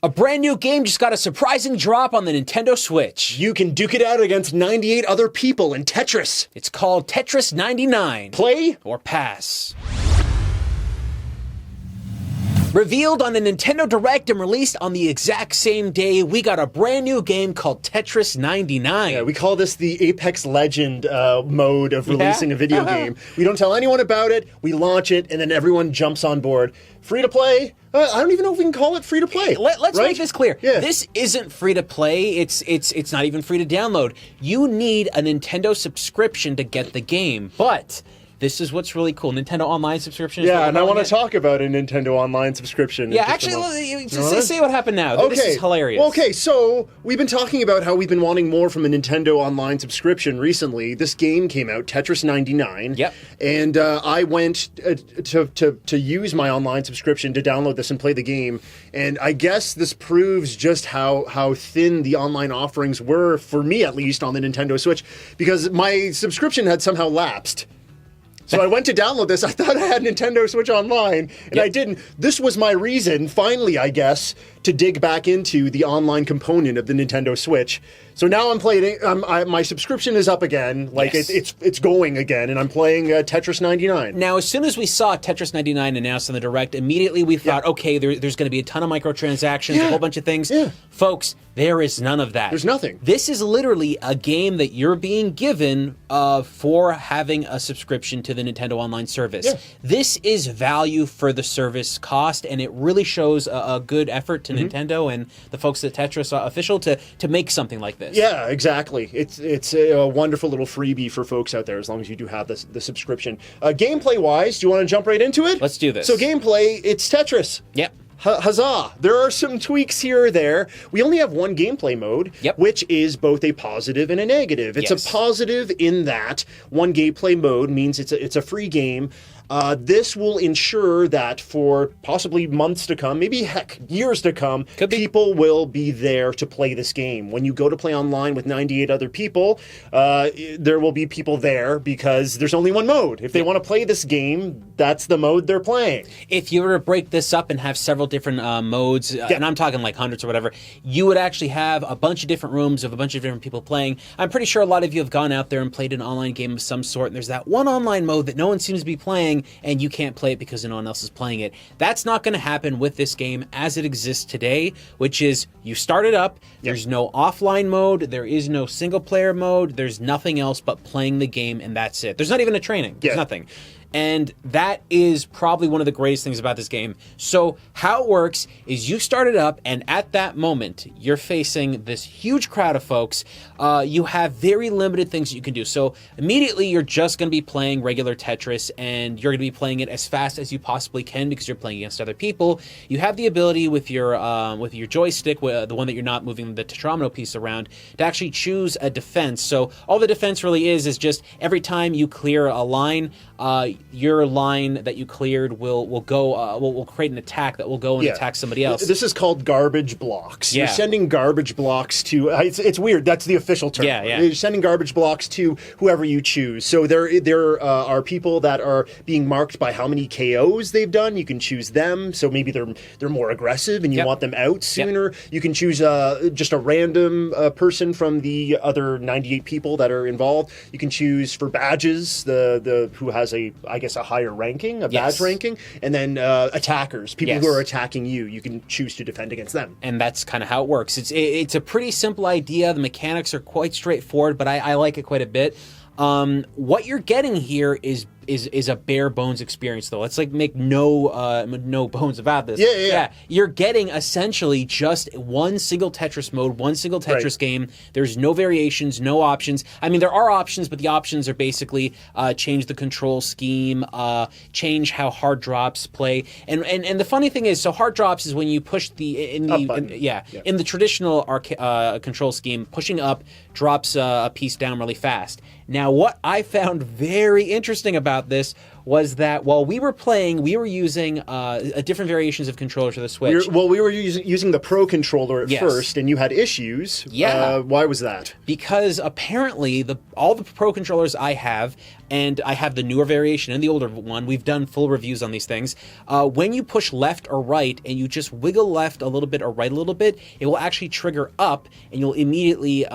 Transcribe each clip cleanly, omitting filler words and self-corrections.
A brand new game just got a surprising drop on the Nintendo Switch. You can duke it out against 98 other people in Tetris. It's called Tetris 99. Play or pass. Revealed on the Nintendo Direct and released on the exact same day, we got a brand new game called Tetris 99. Yeah, we call this the Apex Legend mode of releasing a video game. We don't tell anyone about it, we launch it, and then everyone jumps on board. Free to play? I don't even know if we can call it free to play. Let's make this clear. Yeah. This isn't free to play. It's not even free to download. You need a Nintendo subscription to get the game, but this is what's really cool. Nintendo Online subscription. Yeah, and I want to talk about a Nintendo Online subscription. Yeah, actually, say what happened now. Okay. This is hilarious. Well, okay, so we've been talking about how we've been wanting more from a Nintendo Online subscription recently. This game came out, Tetris 99. Yep. And I went to use my online subscription to download this and play the game. And I guess this proves just how thin the online offerings were, for me at least, on the Nintendo Switch, because my subscription had somehow lapsed. So I went to download this. I thought I had Nintendo Switch Online, and I didn't. This was my reason, finally, I guess, to dig back into the online component of the Nintendo Switch. So now I'm playing. My subscription is up again. Like it's going again, and I'm playing Tetris 99. Now, as soon as we saw Tetris 99 announced on the Direct, immediately we thought, okay, there's going to be a ton of microtransactions, a whole bunch of things. Yeah. Folks, there is none of that. There's nothing. This is literally a game that you're being given for having a subscription to the Nintendo Online service. Yeah. This is value for the service cost, and it really shows a good effort to Nintendo and the folks at Tetris Official to make something like this. Yeah, exactly. It's a wonderful little freebie for folks out there as long as you do have the subscription. Gameplay-wise, do you want to jump right into it? Let's do this. So gameplay, it's Tetris. Yep. Huzzah! There are some tweaks here or there. We only have one gameplay mode, which is both a positive and a negative. It's a positive in that one gameplay mode means it's a free game. This will ensure that for possibly months to come, maybe heck, years to come, people will be there to play this game. When you go to play online with 98 other people, there will be people there because there's only one mode. If they want to play this game, that's the mode they're playing. If you were to break this up and have several different modes, and I'm talking like hundreds or whatever, you would actually have a bunch of different rooms of a bunch of different people playing. I'm pretty sure a lot of you have gone out there and played an online game of some sort, and there's that one online mode that no one seems to be playing, and you can't play it because no one else is playing it. That's not going to happen with this game as it exists today, which is you start it up, there's no offline mode, there is no single player mode, there's nothing else but playing the game, and that's it. There's not even a training. There's nothing. And that is probably one of the greatest things about this game. So how it works is you start it up, and at that moment, you're facing this huge crowd of folks. You have very limited things that you can do. So immediately, you're just going to be playing regular Tetris, and you're going to be playing it as fast as you possibly can because you're playing against other people. You have the ability with your joystick, the one that you're not moving the tetromino piece around, to actually choose a defense. So all the defense really is just every time you clear a line, your line that you cleared will create an attack that will go and attack somebody else. This is called garbage blocks. You're sending garbage blocks to. It's weird. That's the official term. You're sending garbage blocks to whoever you choose. So there are people that are being marked by how many KOs they've done. You can choose them. So maybe they're more aggressive and you want them out sooner. You can choose just a random person from the other 98 people that are involved. You can choose for badges the who has a higher ranking, a badge ranking, and then attackers, people who are attacking you. You can choose to defend against them. And that's kind of how it works. It's a pretty simple idea. The mechanics are quite straightforward, but I like it quite a bit. What you're getting here is a bare bones experience, though. Let's make no bones about this. Yeah. You're getting essentially just one single Tetris mode, one single Tetris game. There's no variations, no options. I mean, there are options, but the options are basically change the control scheme, change how hard drops play. And the funny thing is, so hard drops is when you push in the traditional control scheme, pushing up drops a piece down really fast. Now, what I found very interesting about this was that while we were playing, we were using different variations of controllers for the Switch. We were using the Pro controller at Yes. first, and you had issues. Yeah. Why was that? Because apparently all the Pro controllers I have, and I have the newer variation and the older one, we've done full reviews on these things, when you push left or right and you just wiggle left a little bit or right a little bit, it will actually trigger up and you'll immediately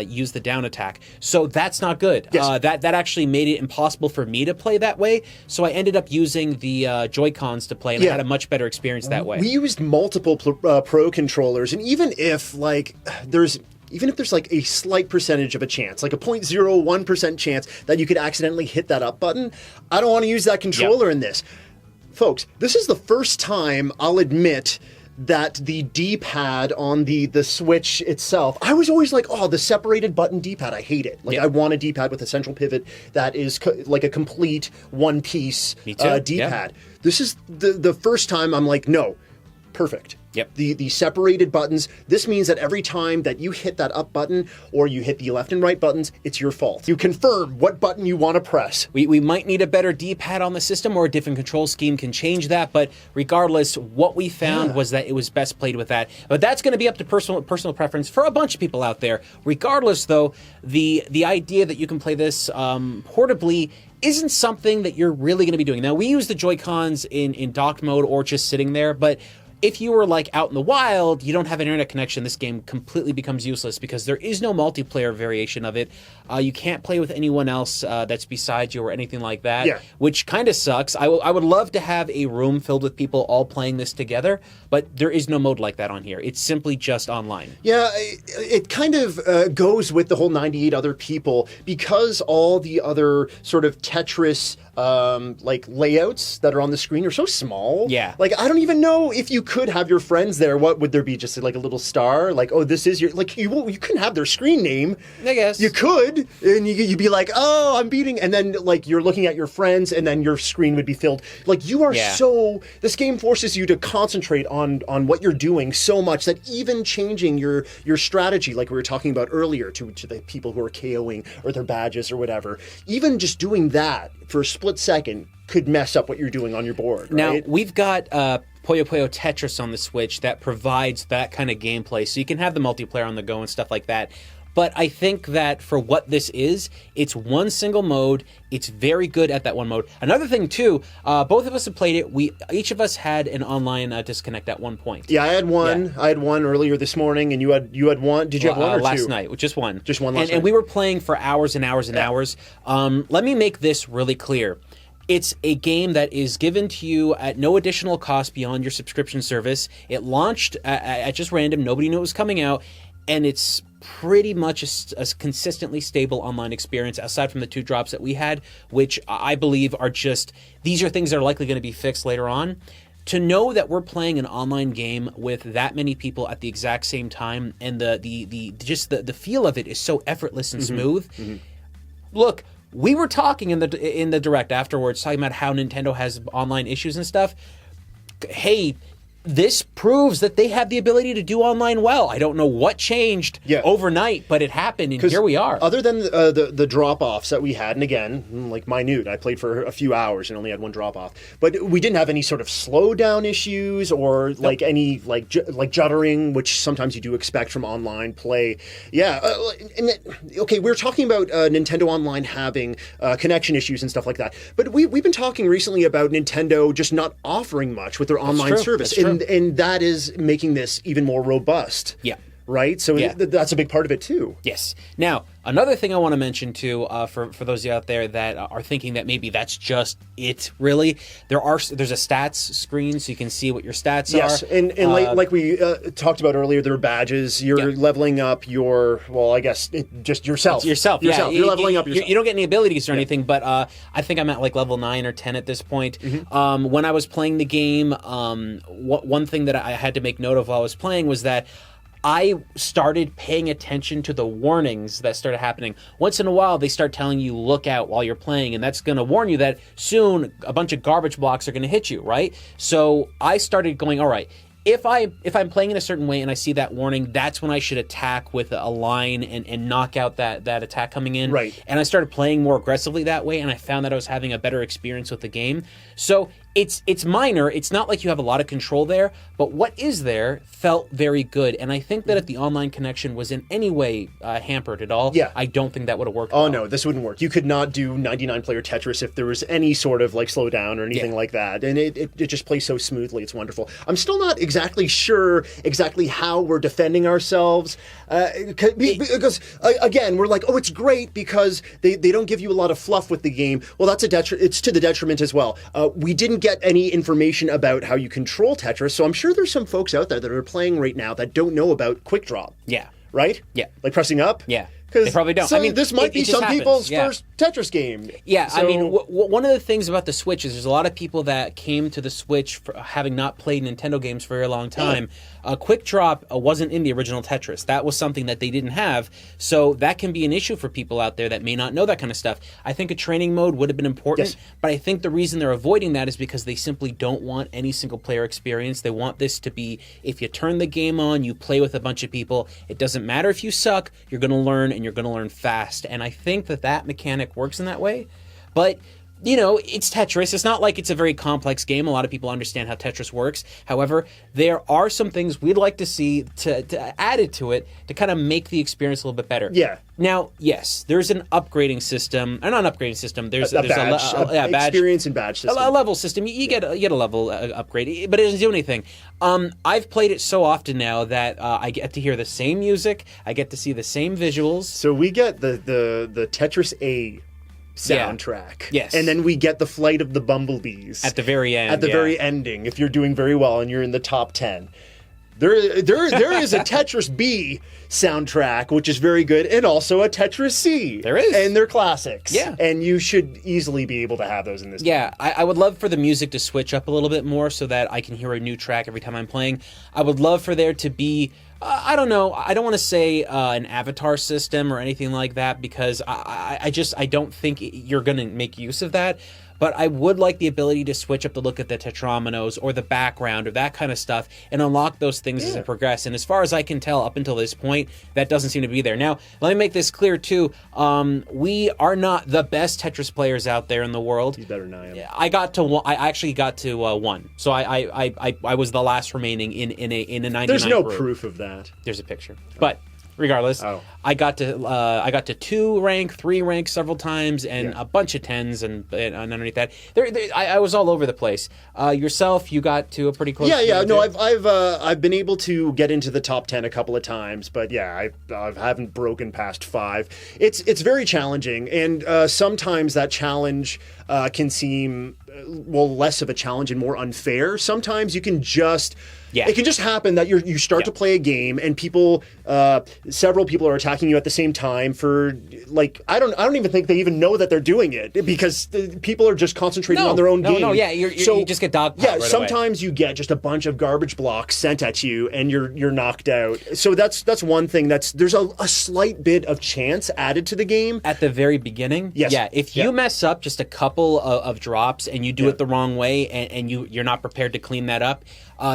use the down attack. So that's not good. Yes. That actually made it impossible for me to play that way, so I ended up using the Joy-Cons to play, and I had a much better experience that way. We used multiple Pro controllers, and even if there's like a slight percentage of a chance, like a 0.01% chance that you could accidentally hit that up button, I don't want to use that controller in this. Folks, this is the first time I'll admit that the D-pad on the Switch itself, I was always like, oh, the separated button D-pad, I hate it. Like, I want a D-pad with a central pivot that is like a complete one-piece D-pad. Yeah. This is the first time I'm like, no, perfect. Yep. The separated buttons, this means that every time that you hit that up button or you hit the left and right buttons, it's your fault. You confirm what button you want to press. We might need a better D-pad on the system, or a different control scheme can change that, but regardless, what we found was that it was best played with that. But that's going to be up to personal preference for a bunch of people out there. Regardless, though, the idea that you can play this portably isn't something that you're really going to be doing. Now, we use the Joy-Cons in docked mode or just sitting there, but if you were like out in the wild, you don't have an internet connection, this game completely becomes useless because there is no multiplayer variation of it. You can't play with anyone else that's beside you or anything like that, which kind of sucks. I would love to have a room filled with people all playing this together, but there is no mode like that on here. It's simply just online. Yeah, it kind of goes with the whole 98 other people, because all the other sort of Tetris like layouts that are on the screen are so small. Yeah. Like, I don't even know if you could have your friends there. What would there be? Just like a little star? Like, oh, this is your, like, you couldn't have their screen name. I guess. You could, and you'd be like, oh, I'm beating, and then like you're looking at your friends, and then your screen would be filled. Like, you are this game forces you to concentrate on what you're doing so much that even changing your strategy, like we were talking about earlier, to the people who are KOing or their badges or whatever, even just doing that for a split second could mess up what you're doing on your board. Now, right? we've got Puyo Puyo Tetris on the Switch that provides that kind of gameplay, so you can have the multiplayer on the go and stuff like that. But I think that for what this is, it's one single mode. It's very good at that one mode. Another thing, too, both of us have played it. Each of us had an online disconnect at one point. Yeah, I had one. Yeah. I had one earlier this morning, and you had one. Did you have one or last two? night, just one. Just one last night. And we were playing for hours and hours and hours. Let me make this really clear. It's a game that is given to you at no additional cost beyond your subscription service. It launched at just random. Nobody knew it was coming out. And it's pretty much a consistently stable online experience, aside from the 2 drops that we had, which I believe are just, these are things that are likely going to be fixed later on. To know that we're playing an online game with that many people at the exact same time, and the feel of it is so effortless and smooth. Mm-hmm. Look, we were talking in the direct afterwards, talking about how Nintendo has online issues and stuff. Hey, this proves that they have the ability to do online well. I don't know what changed overnight, but it happened, and here we are. Other than the drop-offs that we had, and again, like minute, I played for a few hours and only had one drop-off, but we didn't have any sort of slowdown issues or like any like juddering, which sometimes you do expect from online play. Yeah, okay, we're talking about Nintendo Online having connection issues and stuff like that, but we've been talking recently about Nintendo just not offering much with their online service. And that is making this even more robust. Yeah. Right? So that's a big part of it, too. Yes. Now, another thing I want to mention, too, for those of you out there that are thinking that maybe that's just it, really, there's a stats screen, so you can see what your stats are. Yes, and like we talked about earlier, there are badges. You're leveling up your, well, I guess, just yourself. Yourself. You're leveling up yourself. You don't get any abilities or anything, but I think I'm at like level 9 or 10 at this point. Mm-hmm. When I was playing the game, one thing that I had to make note of while I was playing was that I started paying attention to the warnings that started happening. Once in a while, they start telling you, look out while you're playing, and that's going to warn you that soon a bunch of garbage blocks are going to hit you, right? So I started going, all right, if I'm playing in a certain way and I see that warning, that's when I should attack with a line and knock out that attack coming in. Right. And I started playing more aggressively that way, and I found that I was having a better experience with the game. So it's minor. It's not like you have a lot of control there, but what is there felt very good. And I think that if the online connection was in any way hampered at all, I don't think that would have worked. Oh, no, this wouldn't work. You could not do 99-player Tetris if there was any sort of like slowdown or anything like that. And it just plays so smoothly. It's wonderful. I'm still not exactly sure exactly how we're defending ourselves. Because, again, we're like, oh, it's great because they don't give you a lot of fluff with the game. Well, it's to the detriment as well. We didn't get any information about how you control Tetris, so I'm sure there's some folks out there that are playing right now that don't know about quick drop. Yeah. Right? Yeah. Like pressing up? Yeah. They probably don't. So this might be some people's first Tetris game. Yeah, so, I mean, one of the things about the Switch is there's a lot of people that came to the Switch for having not played Nintendo games for a very long time. Quick Drop wasn't in the original Tetris. That was something that they didn't have, so that can be an issue for people out there that may not know that kind of stuff. I think a training mode would have been important, but I think the reason they're avoiding that is because they simply don't want any single-player experience. They want this to be, if you turn the game on, you play with a bunch of people, it doesn't matter if you suck, you're going to learn, and you're going to learn fast. And I think that mechanic works in that way. But, you know, it's Tetris. It's not like it's a very complex game. A lot of people understand how Tetris works. However, there are some things we'd like to see to added to it to kind of make the experience a little bit better. Yeah. Now, yes, there's an upgrading system. Or not an upgrading system. There's a badge, experience and badge system. A level system. You get a level upgrade, but it doesn't do anything. I've played it so often now that I get to hear the same music. I get to see the same visuals. So we get the Tetris A soundtrack. Yes. And then we get the Flight of the Bumblebees. At the very end. At the very ending, if you're doing very well and you're in the top 10. There is a Tetris B soundtrack, which is very good, and also a Tetris C. There is. And they're classics. Yeah. And you should easily be able to have those in this game. Yeah, I would love for the music to switch up a little bit more so that I can hear a new track every time I'm playing. I would love for there to be, I don't know, I don't want to say an avatar system or anything like that because I don't think you're going to make use of that. But I would like the ability to switch up the look at the tetrominos or the background or that kind of stuff and unlock those things as it progresses. And as far as I can tell, up until this point, that doesn't seem to be there. Now, let me make this clear, too. We are not the best Tetris players out there in the world. He's better than I am. I actually got to one. So I was the last remaining in a 99 There's no group. proof of that. There's a picture. But regardless, I got to 2 rank, 3 rank several times, and a bunch of 10s, and underneath that, I was all over the place. Yourself, you got to a pretty close. Yeah. No, I've been able to get into the top 10 a couple of times, but I haven't broken past 5. It's very challenging, and sometimes that challenge can seem less of a challenge and more unfair. Sometimes you can just. Yeah. It can just happen that you start to play a game and several people are attacking you at the same time for I don't even think they even know that they're doing it because people are just concentrating on their own game. You just get dogpiled. Yeah, sometimes you get just a bunch of garbage blocks sent at you and you're knocked out. So that's one thing. There's a slight bit of chance added to the game at the very beginning. Yes. Yeah, if you mess up just a couple of drops and you do it the wrong way and you're not prepared to clean that up,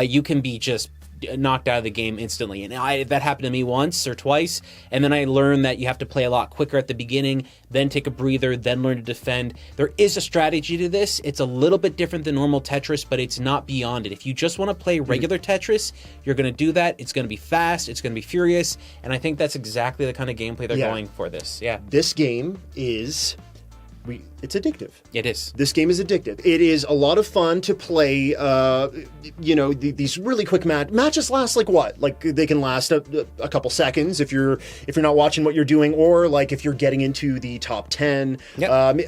you can be just knocked out of the game instantly. And that happened to me once or twice, and then I learned that you have to play a lot quicker at the beginning, then take a breather, then learn to defend. There is a strategy to this. It's a little bit different than normal Tetris, but it's not beyond it. If you just want to play regular Tetris, you're going to do that. It's going to be fast, it's going to be furious, and I think that's exactly the kind of gameplay they're going for this. Yeah. This game is... it's addictive. It is. This game is addictive. It is a lot of fun to play. These really quick matches last they can last a couple seconds if you're not watching what you're doing, or if you're getting into the top 10,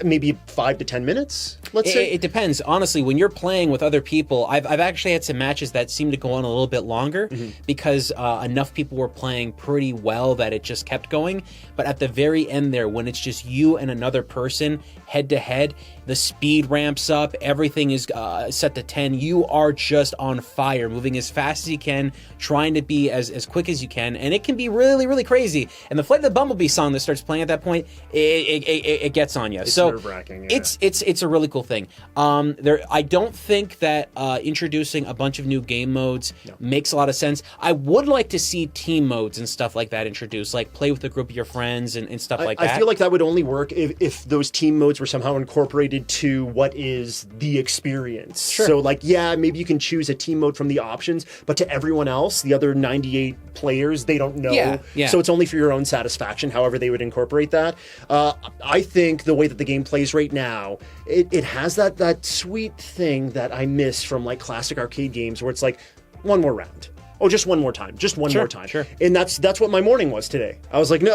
maybe 5 to 10 minutes. Let's say it depends. Honestly, when you're playing with other people, I've actually had some matches that seem to go on a little bit longer because enough people were playing pretty well that it just kept going. But at the very end there, when it's just you and another person, head-to-head, the speed ramps up, everything is set to 10. You are just on fire, moving as fast as you can, trying to be as quick as you can, and it can be really, really crazy. And the Flight of the Bumblebee song that starts playing at that point, it gets on you. It's so nerve-wracking, yeah. it's a really cool thing. I don't think that introducing a bunch of new game modes makes a lot of sense. I would like to see team modes and stuff like that introduced, like play with a group of your friends and stuff like that. I feel like that would only work if those team modes were somehow incorporated to what is the experience. Sure. So like, yeah, maybe you can choose a team mode from the options, but to everyone else, the other 98 players, they don't know. Yeah. So it's only for your own satisfaction, however they would incorporate that. I think the way that the game plays right now, it has that sweet thing that I miss from like classic arcade games where it's like, one more round. Oh, just one more time. Just one more time. Sure. And that's what my morning was today. I was like, no,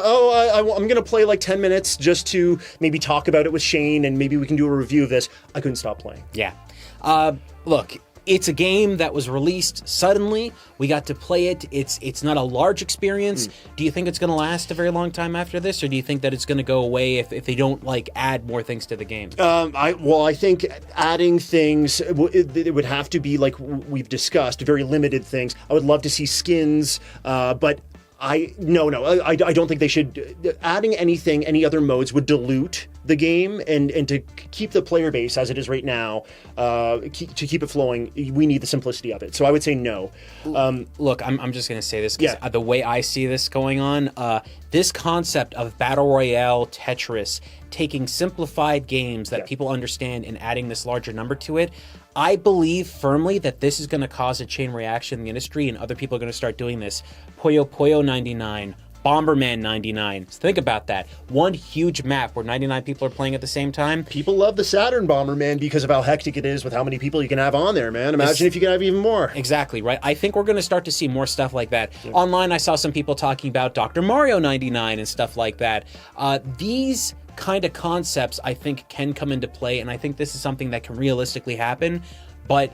I'm going to play like 10 minutes just to maybe talk about it with Shane and maybe we can do a review of this. I couldn't stop playing. Yeah. Look, it's a game that was released suddenly. We got to play it. It's not a large experience. Do you think it's going to last a very long time after this, or do you think that it's going to go away if they don't like add more things to the game? I think adding things, it would have to be like we've discussed, very limited things. I would love to see skins, but I don't think they should. Adding anything, any other modes would dilute the game, and to keep the player base as it is right now, to keep it flowing, we need the simplicity of it. So I would say no. Look, I'm just going to say this because the way I see this going on, this concept of Battle Royale Tetris, taking simplified games that people understand and adding this larger number to it, I believe firmly that this is going to cause a chain reaction in the industry and other people are going to start doing this. Puyo Puyo 99, Bomberman 99. So think about that. One huge map where 99 people are playing at the same time. People love the Saturn Bomberman because of how hectic it is with how many people you can have on there, man. Imagine if you could have even more. Exactly, right? I think we're going to start to see more stuff like that. Yeah. Online, I saw some people talking about Dr. Mario 99 and stuff like that. These kind of concepts, I think, can come into play, and I think this is something that can realistically happen. But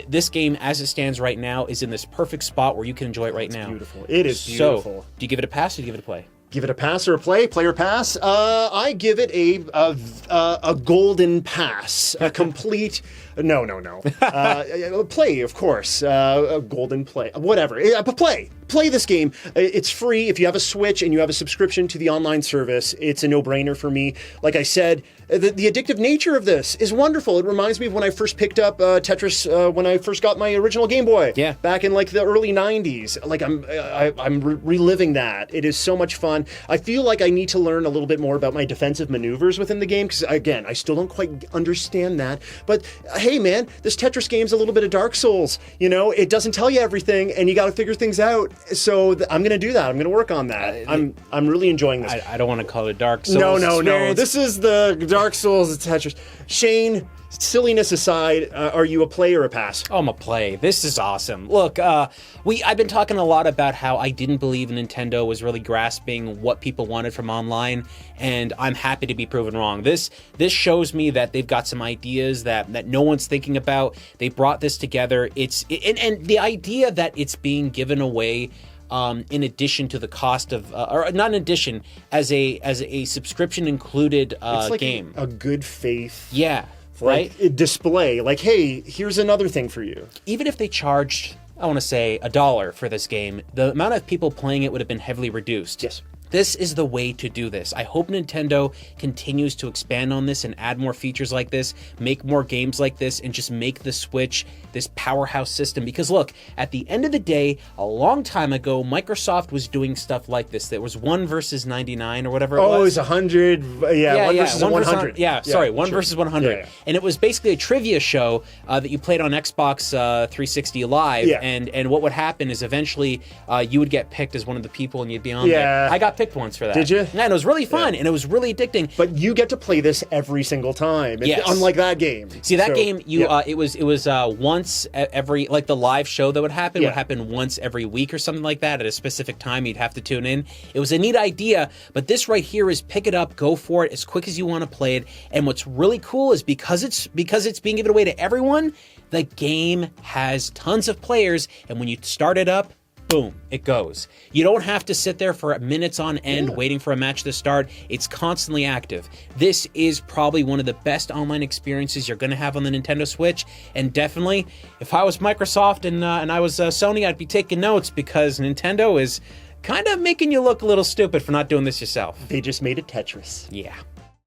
this game, as it stands right now, is in this perfect spot where you can enjoy it right now. Beautiful. It is beautiful. So, do you give it a pass or do you give it a play? Give it a pass or a play? Player pass? I give it a golden pass. A complete... No. Play, of course. A golden play. Whatever. Play this game. It's free. If you have a Switch and you have a subscription to the online service, it's a no-brainer for me. Like I said, the addictive nature of this is wonderful. It reminds me of when I first picked up Tetris when I first got my original Game Boy. Yeah. Back in like the early 90s. Like I'm reliving that. It is so much fun. I feel like I need to learn a little bit more about my defensive maneuvers within the game because, again, I still don't quite understand that. But hey, man, this Tetris game's a little bit of Dark Souls. You know, it doesn't tell you everything, and you got to figure things out. So I'm going to do that. I'm going to work on that. I'm really enjoying this. I don't want to call it Dark Souls. No. This is the Dark Souls of Tetris. Shane, silliness aside, are you a play or a pass? Oh, I'm a play. This is awesome. Look, I've been talking a lot about how I didn't believe Nintendo was really grasping what people wanted from online, and I'm happy to be proven wrong. This shows me that they've got some ideas that no one's thinking about. They brought this together. And the idea that it's being given away in addition to the cost of, or not in addition, as a subscription included it's like game. A good faith. Yeah. Right? Display. Like, hey, here's another thing for you. Even if they charged, I want to say, $1 for this game, the amount of people playing it would have been heavily reduced. Yes. This is the way to do this. I hope Nintendo continues to expand on this and add more features like this, make more games like this, and just make the Switch this powerhouse system. Because look, at the end of the day, a long time ago, Microsoft was doing stuff like this. There was 1 versus 99 or whatever it was. Oh, it was 100. Yeah, 1 versus 100. One versus 100. Yeah. And it was basically a trivia show that you played on Xbox 360 Live. Yeah. And what would happen is eventually you would get picked as one of the people and you'd be on there. I got picked once for that. Did you? Yeah, and it was really fun, and it was really addicting. But you get to play this every single time. Yes. Unlike that game. See, that game, it was once every, like the live show that would happen once every week or something like that at a specific time. You'd have to tune in. It was a neat idea, but this right here is pick it up, go for it as quick as you want to play it. And what's really cool is because it's being given away to everyone, the game has tons of players, and when you start it up, boom, it goes. You don't have to sit there for minutes on end waiting for a match to start. It's constantly active. This is probably one of the best online experiences you're going to have on the Nintendo Switch, and definitely, if I was Microsoft and I was Sony, I'd be taking notes, because Nintendo is kind of making you look a little stupid for not doing this yourself. They just made a Tetris. Yeah.